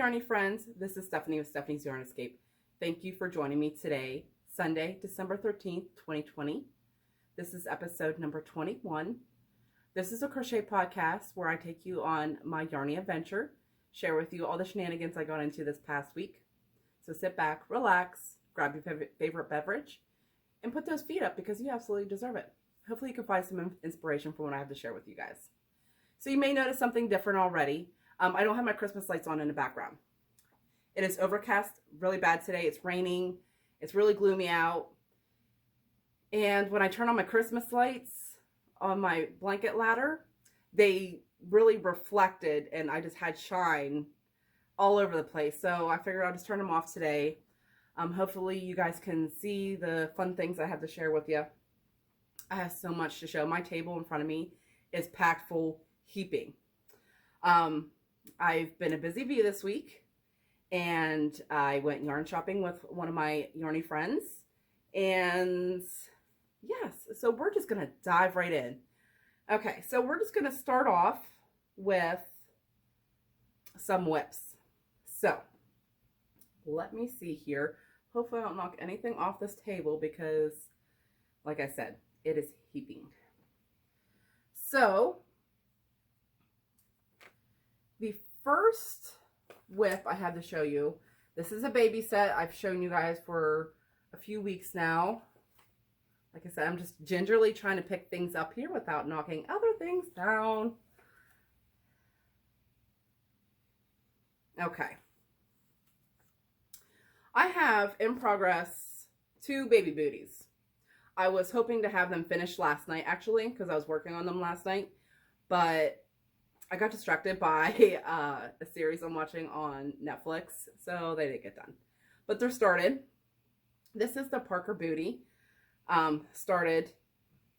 Yarny friends, this is Stephanie with Stephanie's Yarn Escape. Thank you for joining me today, Sunday, December 13th, 2020. This is episode number 21. This is a crochet podcast where I take you on my yarny adventure, share with you all the shenanigans I got into this past week. So sit back, relax, grab your favorite beverage, and put those feet up because you absolutely deserve it. Hopefully you can find some inspiration for what I have to share with you guys. So you may notice something different already. I don't have my Christmas lights on in the background. It is overcast, really bad today. It's raining. It's really gloomy out. And when I turn on my Christmas lights on my blanket ladder, they really reflected and I just had shine all over the place. So I figured I'll just turn them off today. Hopefully you guys can see the fun things I have to share with you. I have so much to show. My table in front of me is packed full, heaping. I've been a busy bee this week, and I went yarn shopping with one of my yarny friends, and yes, so we're just going to dive right in. Okay, so we're just going to start off with some whips. So, let me see here. Hopefully I don't knock anything off this table because, like I said, it is heaping. So, the first whip I have to show you, this is a baby set I've shown you guys for a few weeks now. Like I said, I'm just gingerly trying to pick things up here without knocking other things down. Okay. I have in progress 2 baby booties. I was hoping to have them finished last night actually because I was working on them last night, but I got distracted by a series I'm watching on Netflix, so they didn't get done. But they're started. This is the Parker booty, started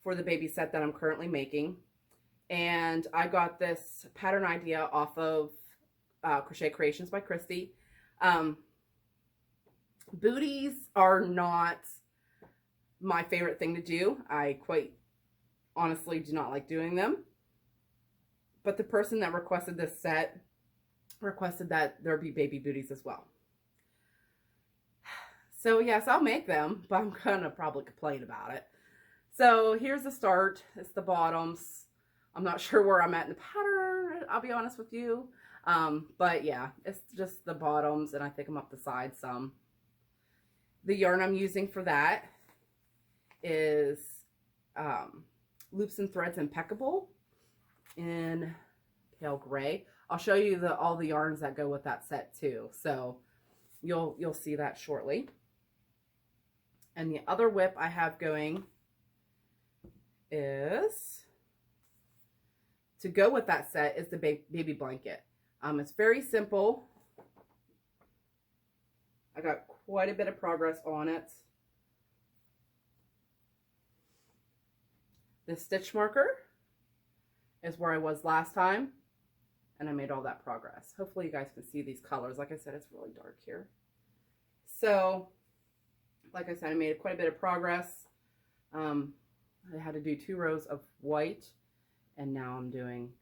for the baby set that I'm currently making. And I got this pattern idea off of Crochet Creations by Christy. Booties are not my favorite thing to do. I quite honestly do not like doing them. But the person that requested this set requested that there be baby booties as well. So yes, I'll make them, but I'm gonna probably complain about it. So here's the start. It's the bottoms. I'm not sure where I'm at in the pattern, I'll be honest with you. But yeah, it's just the bottoms, and I think I'm up the side some. The yarn I'm using for that is Loops and Threads Impeccable in pale gray. I'll show you all the yarns that go with that set too, so you'll see that shortly. And the other whip I have going is to go with that set is the baby blanket. It's very simple. I got quite a bit of progress on it. The stitch marker is where I was last time, and I made all that progress. Hopefully you guys can see these colors. Like I said, it's really dark here. So, like I said, I made quite a bit of progress. I had to do 2 rows of white, and now I'm going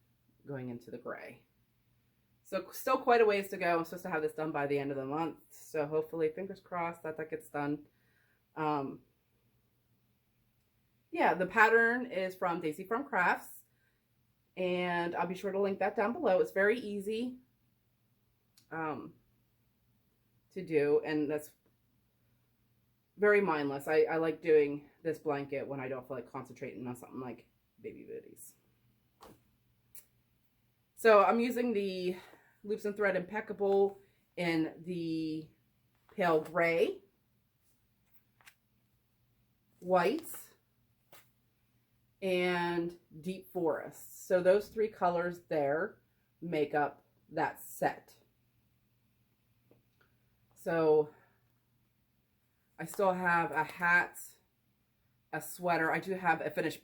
into the gray. So still quite a ways to go. I'm supposed to have this done by the end of the month, so hopefully, fingers crossed, that gets done. Yeah, the pattern is from Daisy from Crafts, and I'll be sure to link that down below. It's very easy to do, and that's very mindless. I like doing this blanket when I don't feel like concentrating on something like baby booties. So I'm using the Loops and Thread Impeccable in the pale gray, white, and deep forest. So those 3 colors there make up that set. So I still have a hat, a sweater. I do have a finished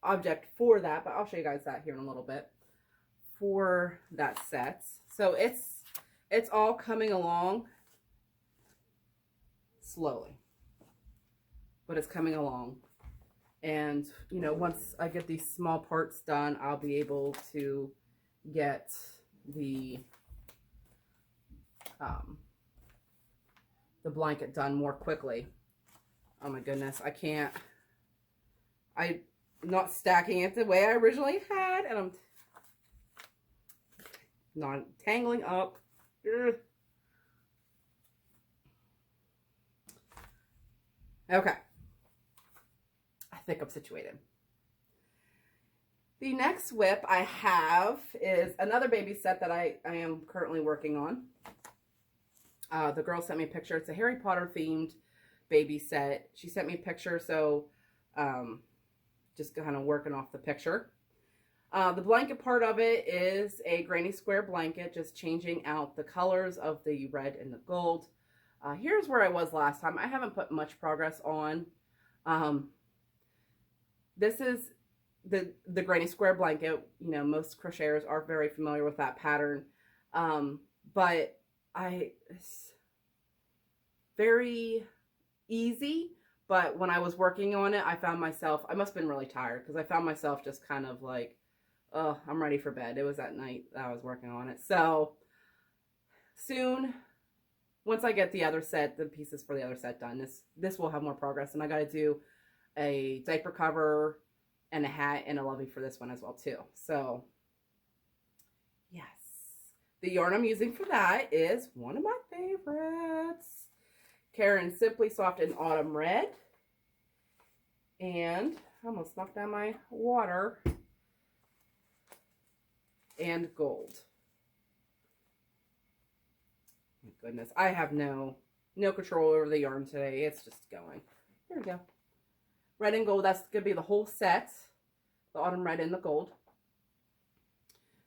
object for that, but I'll show you guys that here in a little bit for that set. So it's all coming along slowly, but it's coming along. And, you know, once I get these small parts done, I'll be able to get the the blanket done more quickly. Oh my goodness, I'm not stacking it the way I originally had, and I'm not tangling up. Ugh. Okay, I think I'm situated. The next whip I have is another baby set that I am currently working on. The girl sent me a picture. It's a Harry Potter themed baby set. She sent me a picture, so just kind of working off the picture. The blanket part of it is a granny square blanket, just changing out the colors of the red and the gold. Here's where I was last time. I haven't put much progress on. This is the granny square blanket. You know, most crocheters are very familiar with that pattern. But it's very easy, but when I was working on it, I found myself, I must have been really tired, because I found myself just kind of like, oh, I'm ready for bed. It was at night that I was working on it. So soon, once I get the other set, the pieces for the other set done, this will have more progress. And I got to do a diaper cover and a hat and a lovey for this one as well too. So yes. The yarn I'm using for that is one of my favorites. Caron Simply Soft in Autumn Red. And I almost knocked down my water. And gold. My goodness. I have no control over the yarn today. It's just going. There we go. Red and gold. That's going to be the whole set. The autumn red and the gold.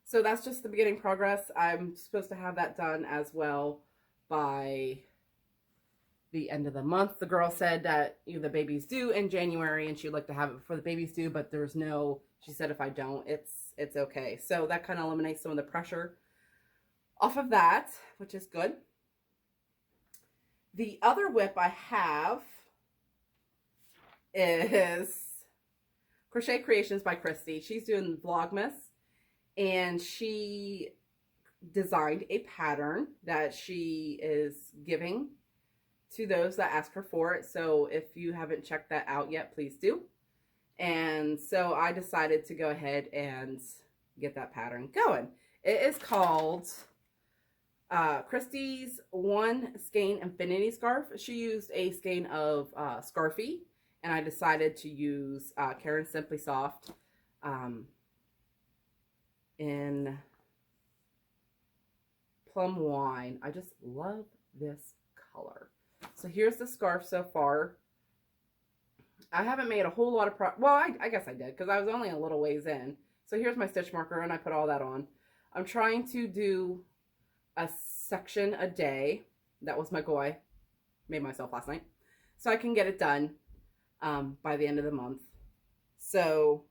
So that's just the beginning progress. I'm supposed to have that done as well by the end of the month. The girl said that the baby's due in January and she'd like to have it before the baby's due, but there's no, she said if I don't, it's okay. So that kind of eliminates some of the pressure off of that, which is good. The other whip I have is Crochet Creations by Kristy. She's doing Vlogmas. And she designed a pattern that she is giving to those that ask her for it. So if you haven't checked that out yet, please do. And so I decided to go ahead and get that pattern going. It is called Kristi's One Skein Infinity Scarf. She used a skein of Scarfie, and I decided to use Caron Simply Soft in Plum Wine. I just love this color. So here's the scarf so far. I haven't made a whole lot of well, I guess I did, because I was only a little ways in. So here's my stitch marker, and I put all that on. I'm trying to do a section a day. That was my goal I made myself last night, so I can get it done by the end of the month. So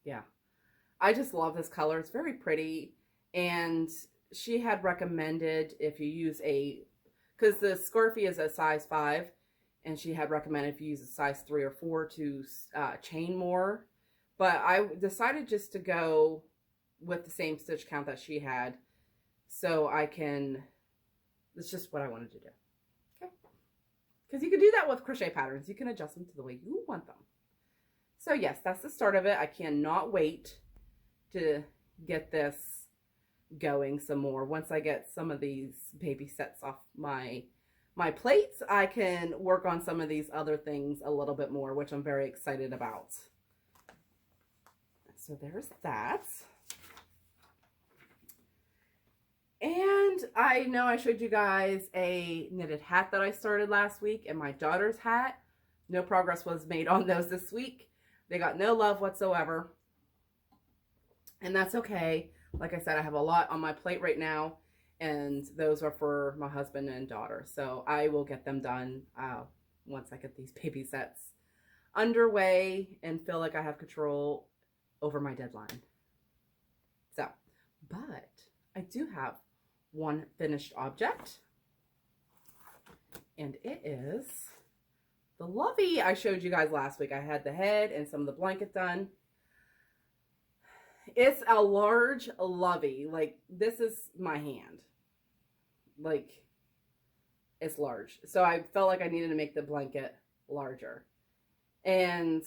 yeah, I just love this color. It's very pretty. And she had recommended if you use because the Scarfie is a size 5, and she had recommended if you use a size 3 or 4 to chain more. But I decided just to go with the same stitch count that she had, so I can, it's just what I wanted to do. Okay. Because you can do that with crochet patterns. You can adjust them to the way you want them. So yes, that's the start of it. I cannot wait to get this going some more. Once I get some of these baby sets off my plates, I can work on some of these other things a little bit more, which I'm very excited about. So there's that. And I know I showed you guys a knitted hat that I started last week, and my daughter's hat. No progress was made on those this week. They got no love whatsoever. And that's okay. Like I said, I have a lot on my plate right now, and those are for my husband and daughter. So I will get them done once I get these baby sets underway and feel like I have control over my deadline. So, but I do have one finished object, and it is the lovey I showed you guys last week. I had the head and some of the blanket done. It's a large lovey. Like, this is my hand. like, it's large. So I felt like I needed to make the blanket larger. And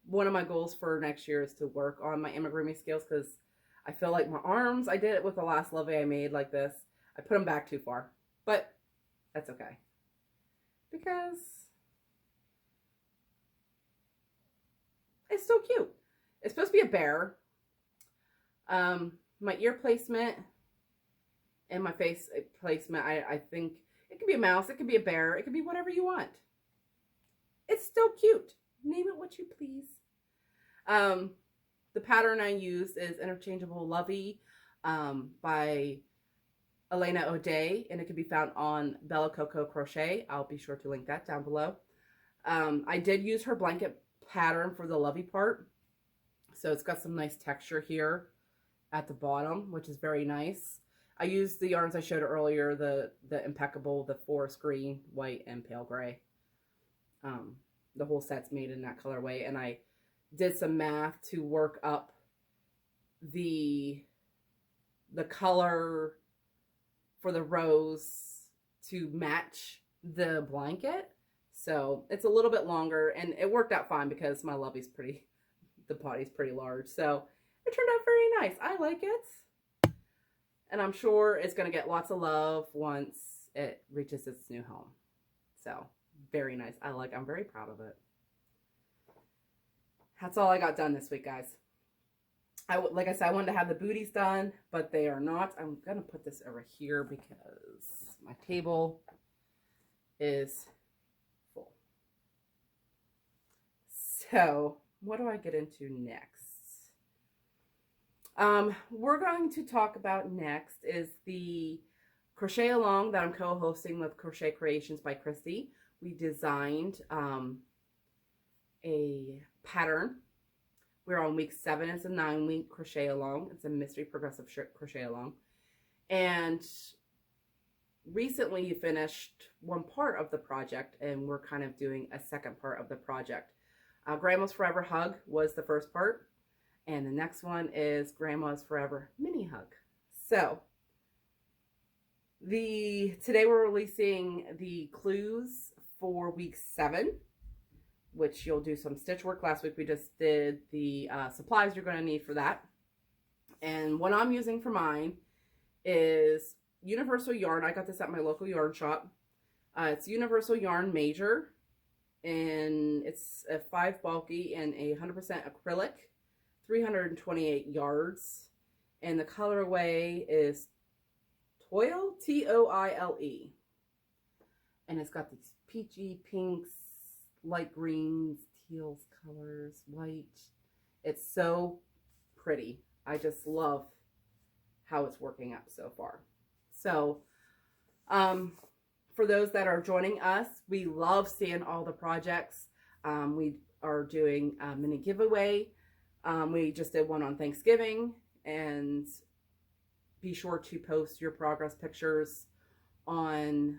one of my goals for next year is to work on my amigurumi skills, because I feel like my arms, I did it with the last levee I made like this. I put them back too far, but that's okay, because it's so cute. It's supposed to be a bear. My ear placement and my face placement, I think it could be a mouse, it could be a bear, it could be whatever you want. It's still cute. Name it what you please. The pattern I use is Interchangeable Lovey by Elena O'Day, and it can be found on Bella Coco Crochet. I'll be sure to link that down below. I did use her blanket pattern for the lovey part, so it's got some nice texture here at the bottom, which is very nice. I used the yarns I showed earlier, the Impeccable, the forest green, white, and pale gray. The whole set's made in that colorway, and I did some math to work up the color for the rose to match the blanket. So it's a little bit longer, and it worked out fine because my lovey's the body's pretty large. So it turned out very nice. I like it. And I'm sure it's going to get lots of love once it reaches its new home. So very nice. I'm very proud of it. That's all I got done this week, guys. Like I said, I wanted to have the booties done, but they are not. I'm going to put this over here because my table is full. So what do I get into next? We're going to talk about next is the crochet along that I'm co-hosting with Crochet Creations by Christy. We designed a pattern. We're on week 7. It's a 9-week crochet along. It's a mystery progressive crochet along. And recently you finished one part of the project, and we're kind of doing a second part of the project. Grandma's Forever Hug was the first part, and the next one is Grandma's Forever Mini Hug. So today we're releasing the clues for week 7, which you'll do some stitch work. Last week we just did the supplies you're going to need for that. And what I'm using for mine is Universal Yarn. I got this at my local yarn shop. It's Universal Yarn Major, and it's a 5 bulky and a 100% acrylic, 328 yards, and the colorway is Toile, T-O-I-L-E, and it's got these peachy pinks, light greens, teals colors, white. It's so pretty. I just love how it's working out so far. So for those that are joining us, we love seeing all the projects. We are doing a mini giveaway. We just did one on Thanksgiving, and be sure to post your progress pictures on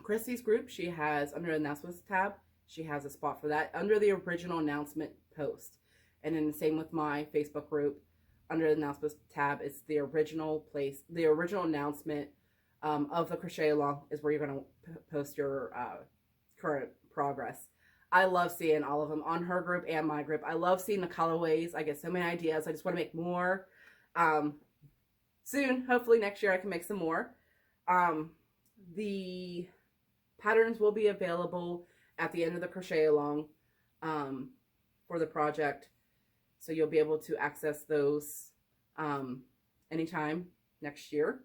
Kristi's group. She has, under the announcements tab, she has a spot for that under the original announcement post. And then the same with my Facebook group. Under the announcements tab, it's the original place, the original announcement of the crochet along is where you're going to post your current progress. I love seeing all of them on her group and my group. I love seeing the colorways. I get so many ideas. I just want to make more. Soon, hopefully next year, I can make some more. The patterns will be available at the end of the crochet along for the project. So you'll be able to access those anytime next year.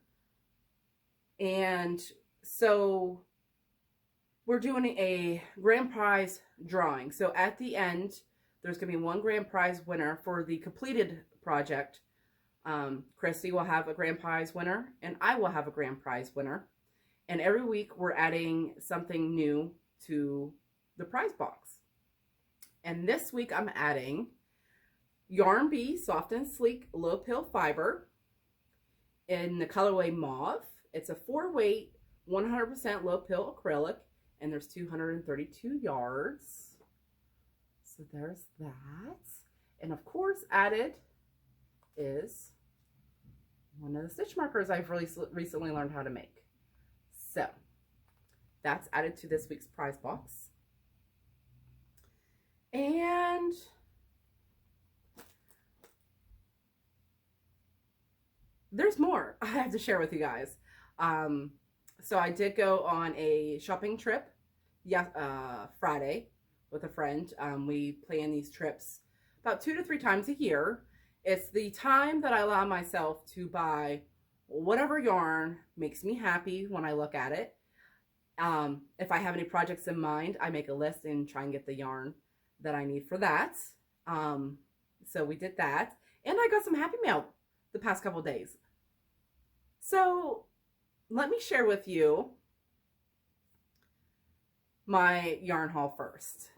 And so we're doing a grand prize drawing. So at the end, there's going to be one grand prize winner for the completed project. Kristi will have a grand prize winner, and I will have a grand prize winner. And every week we're adding something new to the prize box. And this week I'm adding Yarn Bee Soft and Sleek Low Pill Fiber in the colorway Mauve. It's a 4-weight, 100% low pill acrylic, and there's 232 yards. So there's that. And of course added is one of the stitch markers I've really recently learned how to make. So that's added to this week's prize box. And there's more I have to share with you guys. So I did go on a shopping trip Friday with a friend. We plan these trips about 2 to 3 times a year. It's the time that I allow myself to buy whatever yarn makes me happy when I look at it. If I have any projects in mind, I make a list and try and get the yarn that I need for that. So we did that. And I got some Happy Mail the past couple days. So let me share with you my yarn haul first.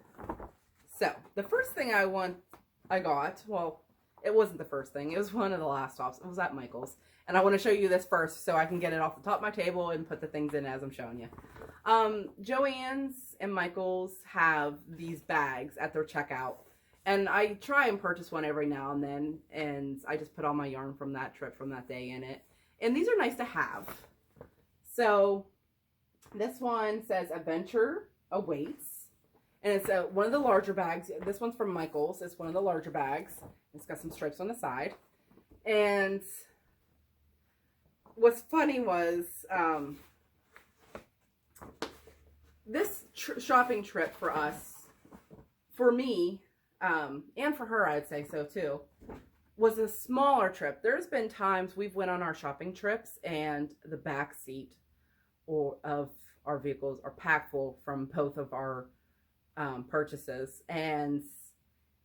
So the first thing I got, well, it wasn't the first thing. It was one of the last stops. It was at Michael's. And I want to show you this first so I can get it off the top of my table and put the things in as I'm showing you. Joann's and Michael's have these bags at their checkout. And I try and purchase one every now and then. And I just put all my yarn from that trip from that day in it. And these are nice to have. So this one says Adventure Awaits. And it's one of the larger bags. This one's from Michael's. It's one of the larger bags. It's got some stripes on the side. And what's funny was this shopping trip for us, for me, and for her, I'd say so too, was a smaller trip. There's been times we've went on our shopping trips and the back seat of our vehicles are packed full from both of our purchases, and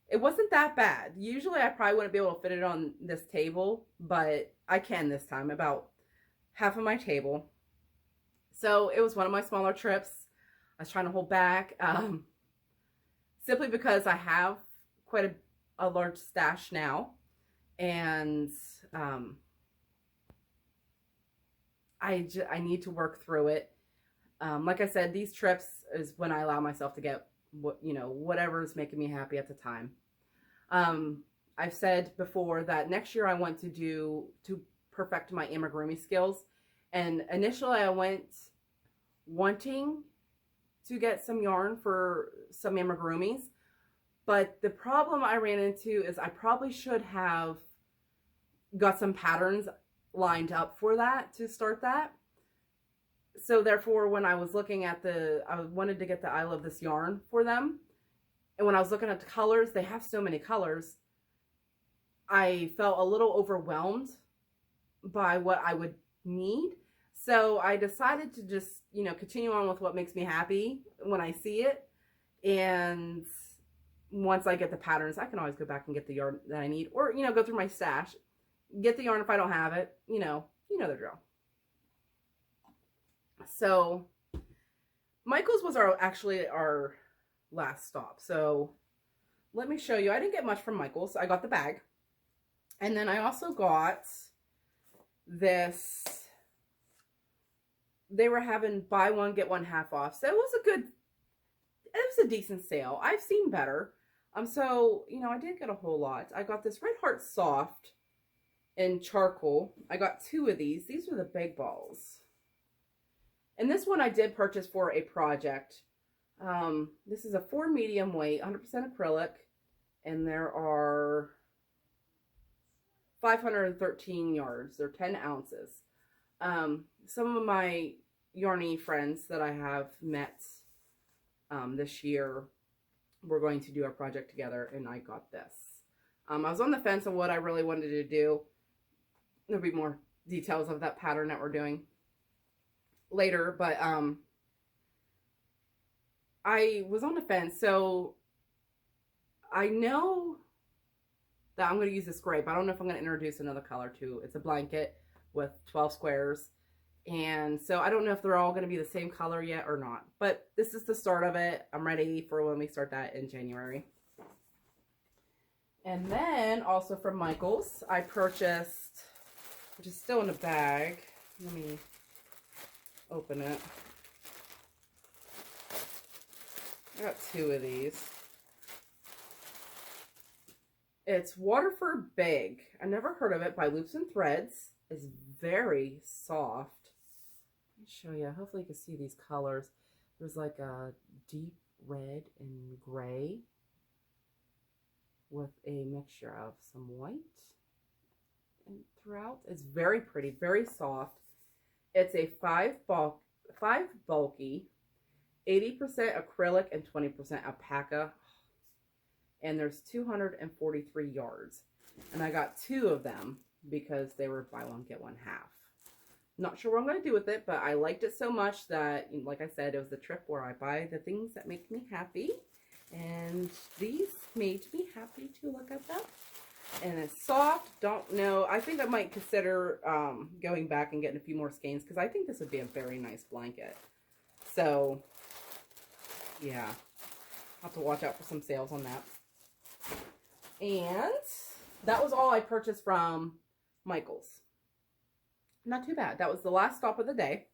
it wasn't that bad. Usually I probably wouldn't be able to fit it on this table, but I can this time, about half of my table. So it was one of my smaller trips. I was trying to hold back, simply because I have quite a large stash now, and I need to work through it. Like I said, these trips is when I allow myself to get whatever's making me happy at the time. I've said before that next year I want to perfect my amigurumi skills, and initially I went wanting to get some yarn for some amigurumis, but the problem I ran into is I probably should have got some patterns lined up for that to start that. So therefore, when I was looking at I wanted to get the I Love This yarn for them. And when I was looking at the colors, they have so many colors. I felt a little overwhelmed by what I would need. So I decided to just, continue on with what makes me happy when I see it. And once I get the patterns, I can always go back and get the yarn that I need. Or, go through my stash, get the yarn if I don't have it. You know the drill. So Michael's was actually our last stop. So let me show you. I didn't get much from Michael's. I got the bag. And then I also got this. They were having buy one, get one half off. So it was a decent sale. I've seen better. So, I didn't get a whole lot. I got this Red Heart Soft in charcoal. I got 2 of these. These were the big balls. And this one I did purchase for a project. This is a 4 medium weight, 100% acrylic, and there are 513 yards. They're 10 ounces. Some of my yarny friends that I have met this year, we're going to do a project together, and I got this. I was on the fence on what I really wanted to do. There'll be more details of that pattern that we're doing later, but I was on the fence. So I know that I'm going to use this grape. I don't know if I'm going to introduce another color too. It's a blanket with 12 squares, and so I don't know if they're all going to be the same color yet or not, but this is the start of it. I'm ready for when we start that in January. And then also from Michael's, I purchased, which is still in the bag, let me open it. I got 2 of these. It's Waterford Big. I never heard of it, by Loops and Threads. is very soft. Let me show you. Hopefully you can see these colors. There's like a deep red and gray with a mixture of some white and throughout. It's very pretty, very soft. It's a 5 bulky, 80% acrylic and 20% alpaca. And there's 243 yards. And I got 2 of them because they were buy one, get one half. Not sure what I'm going to do with it, but I liked it so much that, like I said, it was the trip where I buy the things that make me happy. And these made me happy to look at them. And it's soft. Don't know. I think I might consider going back and getting a few more skeins because I think this would be a very nice blanket. So, yeah. I'll have to watch out for some sales on that. And that was all I purchased from Michael's. Not too bad. That was the last stop of the day.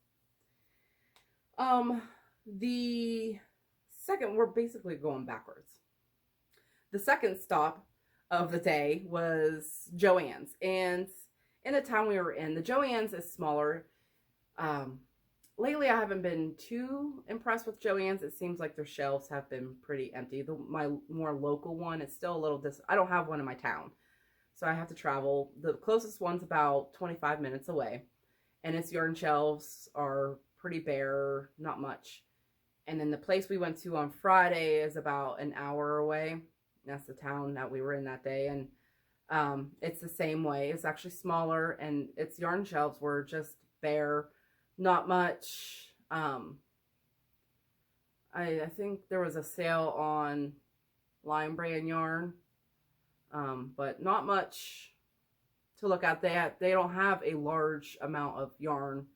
The second, we're basically going backwards. The second stop of the day was Joann's. And in the town we were in, the Joann's is smaller. Lately, I haven't been too impressed with Joann's. It seems like their shelves have been pretty empty. My more local one is still a little I don't have one in my town. So I have to travel. The closest one's about 25 minutes away. And its yarn shelves are pretty bare, not much. And then the place we went to on Friday is about an hour away. That's the town that we were in that day. And it's the same way. It's actually smaller, and its yarn shelves were just bare. Not much. I think there was a sale on Lion Brand yarn. But not much to look at. They don't have a large amount of yarn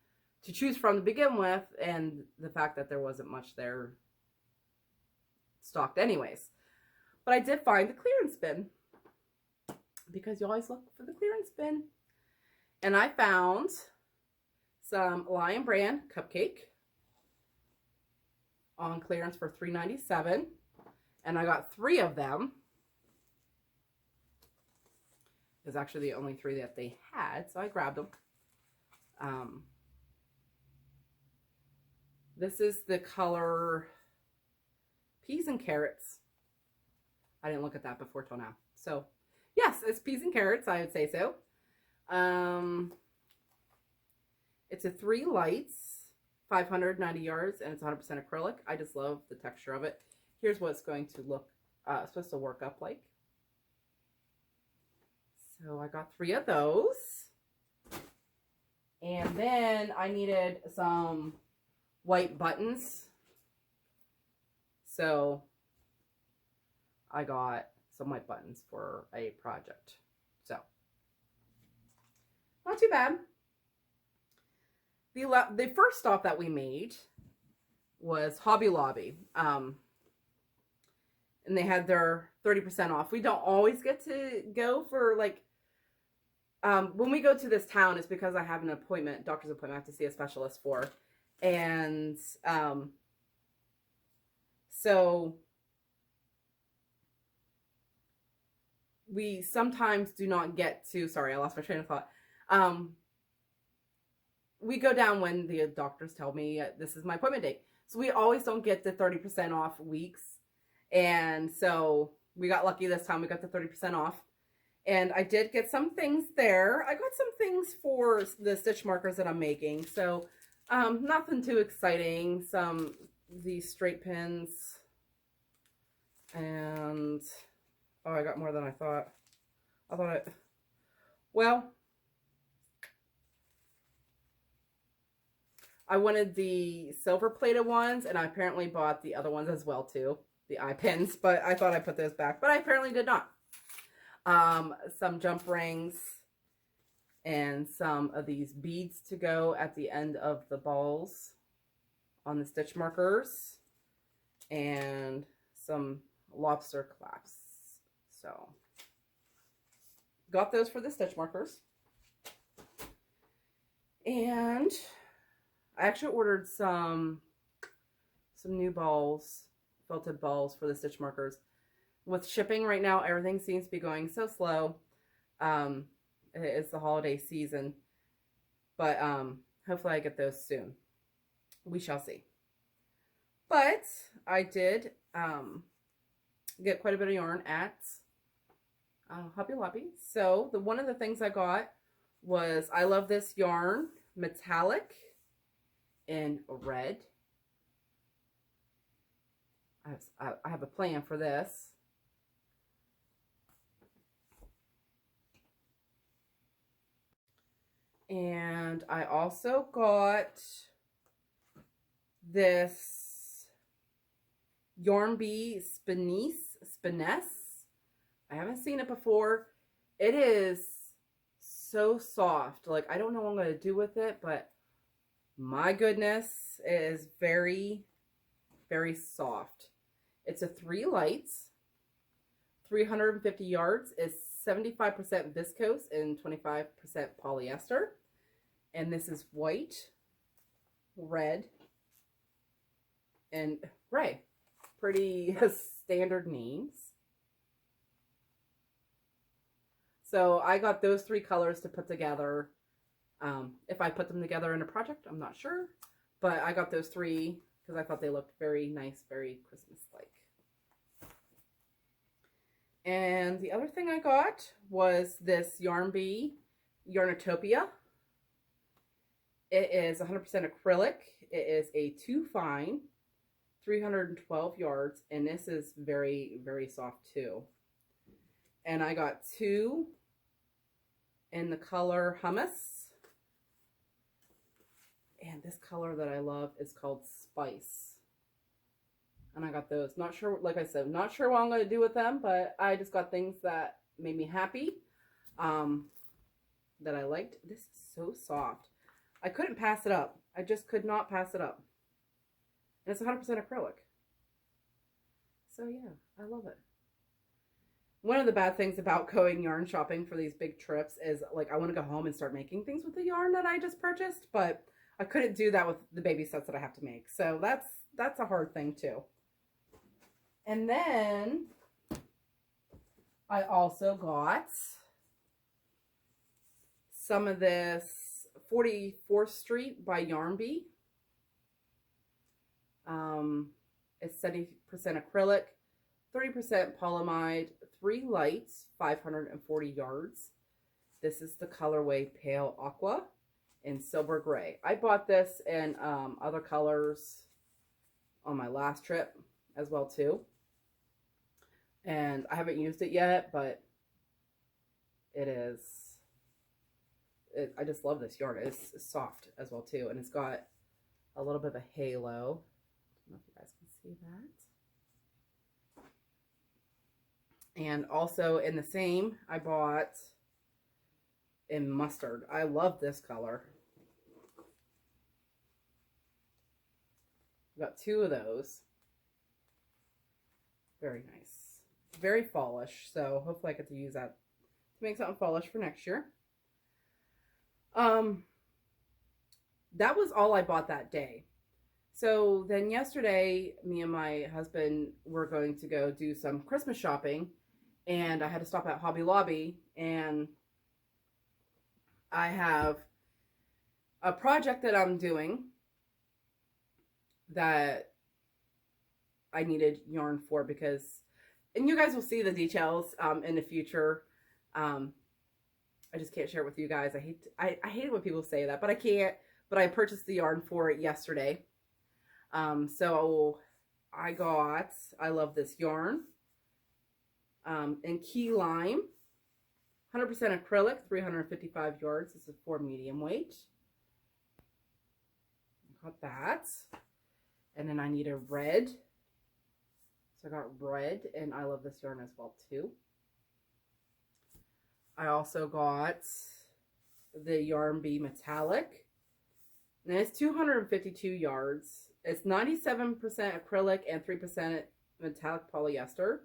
to choose from to begin with, and the fact that there wasn't much there stocked anyways. But I did find the clearance bin, because you always look for the clearance bin. And I found some Lion Brand cupcake on clearance for $3.97, and I got 3 of them. It was actually the only 3 that they had, so I grabbed them. This is the color Peas and Carrots. I didn't look at that before till now. So, yes, it's Peas and Carrots, I would say so. It's a 3 lights, 590 yards, and it's 100% acrylic. I just love the texture of it. Here's what it's going to look, supposed to work up like. So I got 3 of those. And then I needed some white buttons. So I got some white buttons for a project. So not too bad. The first stop that we made was Hobby Lobby. And they had their 30% off. We don't always get to go for like, when we go to this town, it's because I have an appointment, doctor's appointment I have to see a specialist for. And so we sometimes do not get to, sorry, I lost my train of thought. We go down when the doctors tell me this is my appointment date. So we always don't get the 30% off weeks. And so we got lucky this time. We got the 30% off. And I did get some things there. I got some things for the stitch markers that I'm making. So nothing too exciting. These straight pins. And, oh, I got more than I thought. Well, I wanted the silver plated ones, and I apparently bought the other ones as well too. The eye pins, but I thought I put those back, but I apparently did not. Some jump rings and some of these beads to go at the end of the balls on the stitch markers, and some lobster clasps. So got those for the stitch markers. And I actually ordered some new balls, felted balls for the stitch markers. With shipping right now, everything seems to be going so slow. It's the holiday season. But hopefully I get those soon. We shall see. But I did get quite a bit of yarn at Hobby Lobby. So one of the things I got was, I love this yarn, metallic in red. I have a plan for this. And I also got this Yarn Bee Spiness. I haven't seen it before. It is so soft. Like, I don't know what I'm going to do with it, but my goodness, it is very, very soft. It's a 3 lights, 350 yards, is 75% viscose and 25% polyester. And this is white, red, and gray. Pretty standard names. So I got those 3 colors to put together. If I put them together in a project, I'm not sure. But I got those 3 because I thought they looked very nice, very Christmas-like. And the other thing I got was this Yarn Bee Yarnatopia. It is 100% acrylic. It is a 2 fine, 312 yards, and this is very, very soft too. And I got 2 in the color Hummus. And this color that I love is called Spice. And I got those. Not sure, like I said, not sure what I'm going to do with them, but I just got things that made me happy, that I liked. This is so soft. I couldn't pass it up. I just could not pass it up. And it's 100% acrylic. So yeah, I love it. One of the bad things about going yarn shopping for these big trips is, like, I want to go home and start making things with the yarn that I just purchased, but I couldn't do that with the baby sets that I have to make. So that's a hard thing too. And then I also got some of this 44th Street by Yarn Bee. It's 70% acrylic, 30% polyamide, 3 lights, 540 yards. This is the colorway Pale Aqua in Silver Gray. I bought this in other colors on my last trip as well too. And I haven't used it yet, but I just love this yarn. It's soft as well too. And it's got a little bit of a halo. I don't know if you guys can see that. And also in the same, I bought in mustard. I love this color. Got 2 of those. Very nice. Very fallish. So hopefully I get to use that to make something fallish for next year. That was all I bought that day. So then yesterday, me and my husband were going to go do some Christmas shopping, and I had to stop at Hobby Lobby, and I have a project that I'm doing that I needed yarn for, because, and you guys will see the details in the future. I just can't share it with you guys. I hate it when people say that, but I can't. But I purchased the yarn for it yesterday. So I love this yarn in Key Lime, 100% acrylic, 355 yards. This is for medium weight. Got that. And then I need a red. So I got red, and I love this yarn as well too. I also got the Yarn Bee Metallic. And it's 252 yards. It's 97% acrylic and 3% metallic polyester.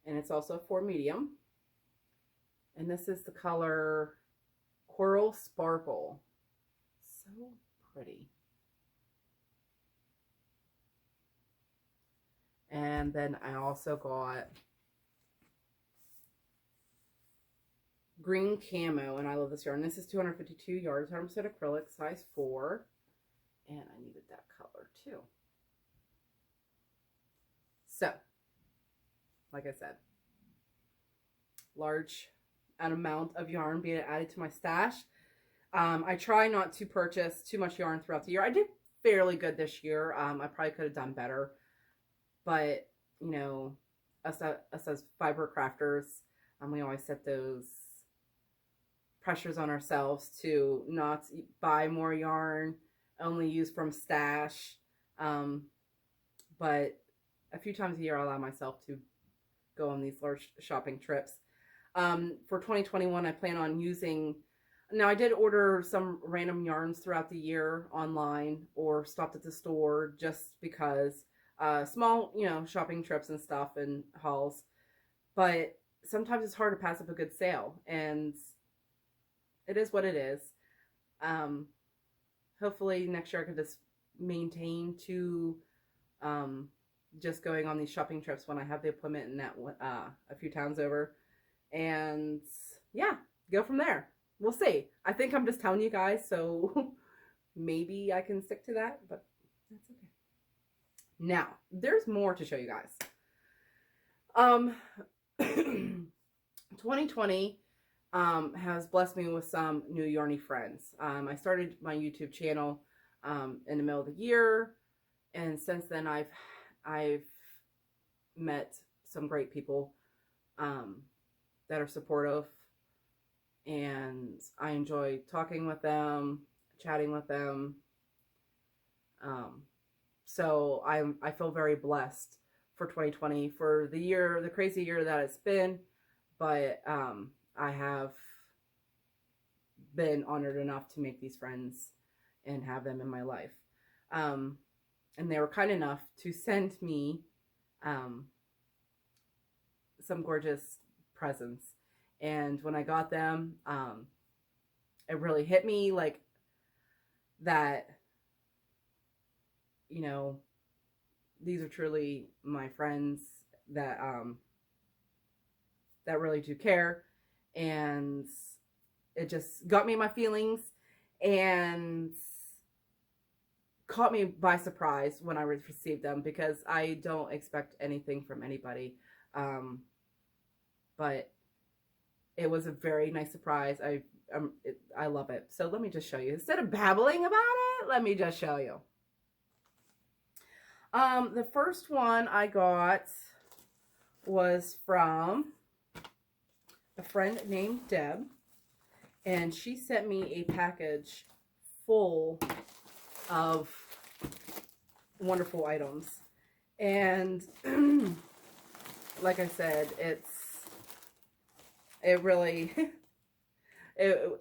And it's also for medium. And this is the color Coral Sparkle. So pretty. And then I also got green camo, and I love this yarn. This is 252 yards, 100% acrylic, size 4, and I needed that color too. So, like I said, large an amount of yarn being added to my stash. I try not to purchase too much yarn throughout the year. I did fairly good this year. I probably could have done better, but you know, us as fiber crafters, we always set those pressures on ourselves to not buy more yarn, only use from stash. But a few times a year, I allow myself to go on these large shopping trips. For 2021, I plan on using, now I did order some random yarns throughout the year online or stopped at the store just because, small, you know, shopping trips and stuff and hauls. But sometimes it's hard to pass up a good sale, and it is what it is. Hopefully next year I can just maintain to, just going on these shopping trips when I have the appointment in that a few towns over, and yeah, go from there. We'll see. I think I'm just telling you guys, so maybe I can stick to that, but that's okay. Now there's more to show you guys. 2020 has blessed me with some new yarny friends. I started my YouTube channel in the middle of the year, and since then I've met some great people that are supportive, and I enjoy talking with them, chatting with them. So I feel very blessed for 2020, for the year, the crazy year that it's been, but I have been honored enough to make these friends and have them in my life. And they were kind enough to send me some gorgeous presents. And when I got them, it really hit me like that, you know, these are truly my friends that that really do care, and it just got me in my feelings and caught me by surprise when I received them, because I don't expect anything from anybody, but it was a very nice surprise. I love it. So let me just show you. Instead of babbling about it, let me just show you. The first one I got was from a friend named Deb, and she sent me a package full of wonderful items. And like I said, it really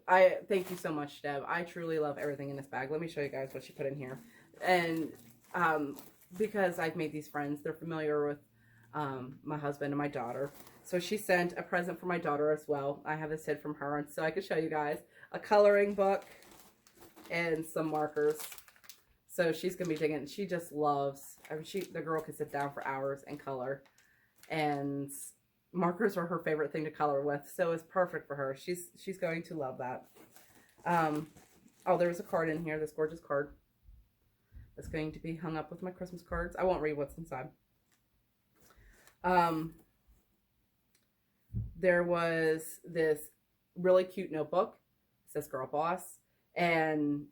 I thank you so much, Deb. I truly love everything in this bag. Let me show you guys what she put in here. And because I've made these friends, they're familiar with my husband and my daughter. So she sent a present for my daughter as well. I have this hid from her, and so I could show you guys a coloring book and some markers. So she's gonna be digging. She just loves. I mean, the girl could sit down for hours and color, and markers are her favorite thing to color with. So it's perfect for her. She's going to love that. Oh, there was a card in here. This gorgeous card. That's going to be hung up with my Christmas cards. I won't read what's inside. There was this really cute notebook. It says Girl Boss. And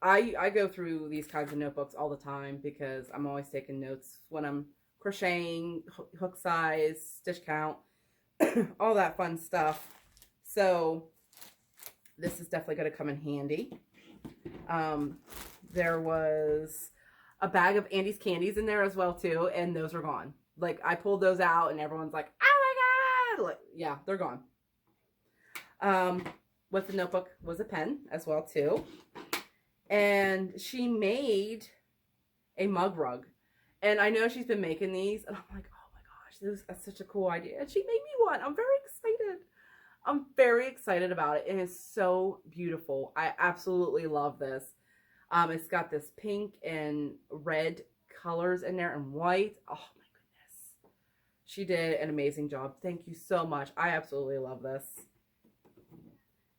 I go through these kinds of notebooks all the time because I'm always taking notes when I'm crocheting, hook size, stitch count, all that fun stuff. So this is definitely going to come in handy. There was a bag of Andy's candies in there as well too, and those are gone. Like, I pulled those out and everyone's like, oh my god, like, yeah, they're gone. With the notebook was a pen as well too, and she made a mug rug, and I know she's been making these, and I'm like, oh my gosh, that's such a cool idea, and she made me one. I'm very excited. I'm very excited about it. It is so beautiful. I absolutely love this. It's got this pink and red colors in there and white. Oh my goodness. She did an amazing job. Thank you so much. I absolutely love this.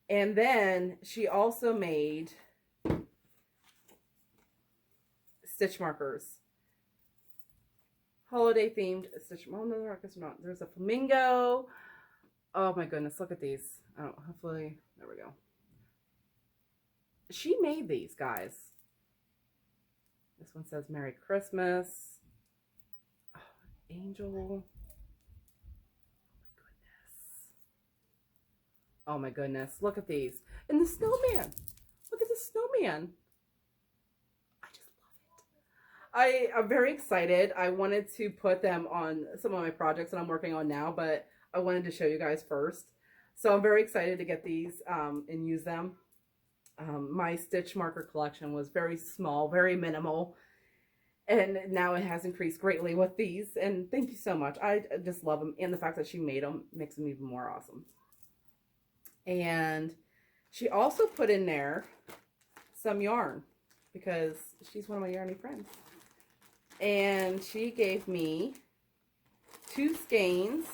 And then she also made stitch markers. Holiday themed stitch. Oh, no, I guess not. There's a flamingo. Oh my goodness, look at these. Oh, hopefully, there we go. She made these, guys. This one says Merry Christmas. Oh, angel. Oh my goodness, look at these. And the snowman. Look at the snowman. I just love it. I'm very excited. I wanted to put them on some of my projects that I'm working on now, but I wanted to show you guys first. So I'm very excited to get these and use them. My stitch marker collection was very small, very minimal. And now it has increased greatly with these. And thank you so much. I just love them. And the fact that she made them makes them even more awesome. And she also put in there some yarn because she's one of my yarny friends. And she gave me 2 skeins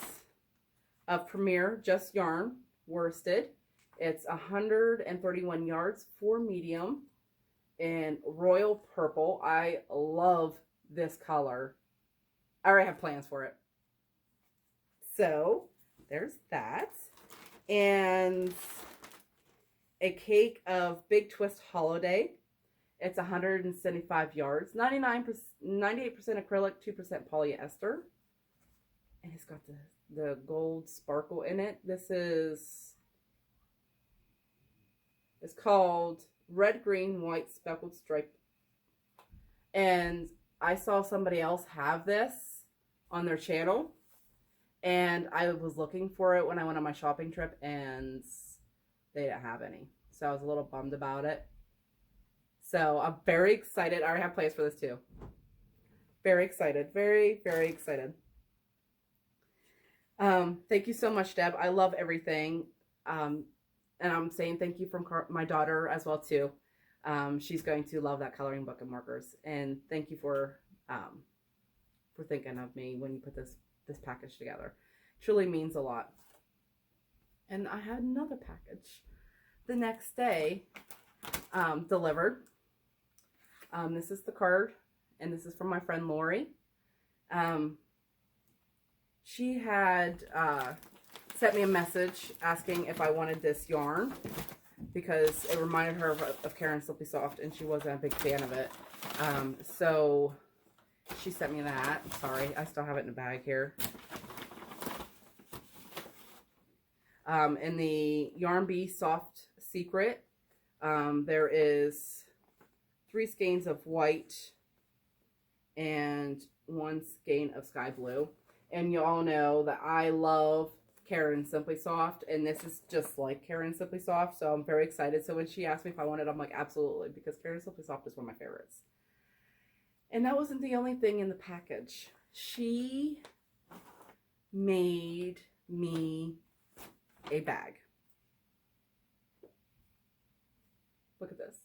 of Premier Just Yarn worsted. It's 131 yards for medium in royal purple. I love this color. I already have plans for it. So there's that. And a cake of Big Twist Holiday. It's 175 yards, 98% acrylic, 2% polyester. And it's got the gold sparkle in it. This is, it's called Red, Green, White Speckled Stripe. And I saw somebody else have this on their channel. And I was looking for it when I went on my shopping trip, and they didn't have any. So I was a little bummed about it. So I'm very excited. I already have plans for this too. Very excited. Very, very excited. Thank you so much, Deb. I love everything. And I'm saying thank you from my daughter as well too. She's going to love that coloring book and markers. And thank you for thinking of me when you put this package together. Truly means a lot. And I had another package the next day delivered. This is the card, and this is from my friend Lori. She had sent me a message asking if I wanted this yarn because it reminded her of Karen Simply Soft, and she wasn't a big fan of it. So she sent me that. Sorry, I still have it in a bag here. In the Yarn Bee Soft Secret, there is 3 skeins of white and 1 skein of sky blue. And you all know that I love Karen Simply Soft, and this is just like Karen Simply Soft, so I'm very excited. So when she asked me if I wanted it, I'm like, absolutely, because Karen Simply Soft is one of my favorites. And that wasn't the only thing in the package. She made me a bag. Look at this.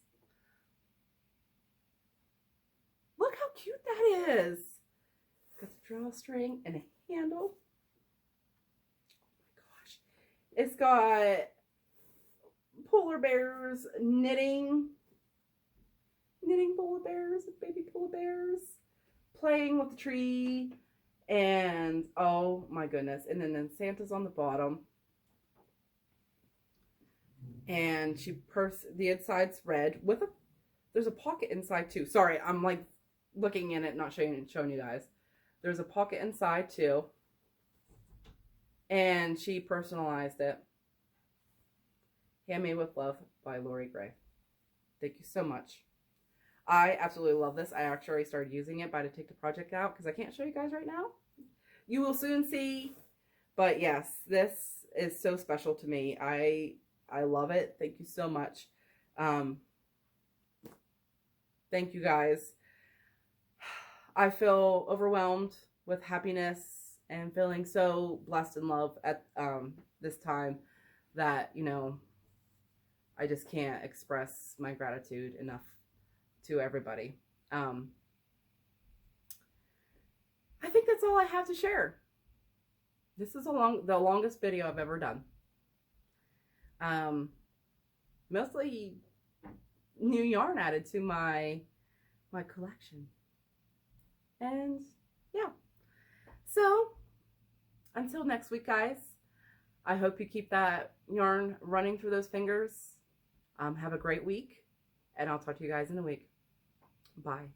Look how cute that is. It's got the drawstring and a handle. Oh my gosh. It's got polar bears knitting polar bears, baby polar bears, playing with the tree, and oh my goodness. And then Santa's on the bottom. And the inside's red with there's a pocket inside too. Sorry, I'm like looking in it, not showing you guys. There's a pocket inside too. And she personalized it. Handmade with Love by Lori Gray. Thank you so much. I absolutely love this. I actually already started using it, but I had to take the project out because I can't show you guys right now. You will soon see. But yes, this is so special to me. I love it. Thank you so much. Thank you guys. I feel overwhelmed with happiness and feeling so blessed and loved at this time that, you know, I just can't express my gratitude enough to everybody. I think that's all I have to share. This is the longest video I've ever done. mostly new yarn added to my collection. And yeah, so until next week, guys, I hope you keep that yarn running through those fingers. Have a great week, and I'll talk to you guys in a week. Bye.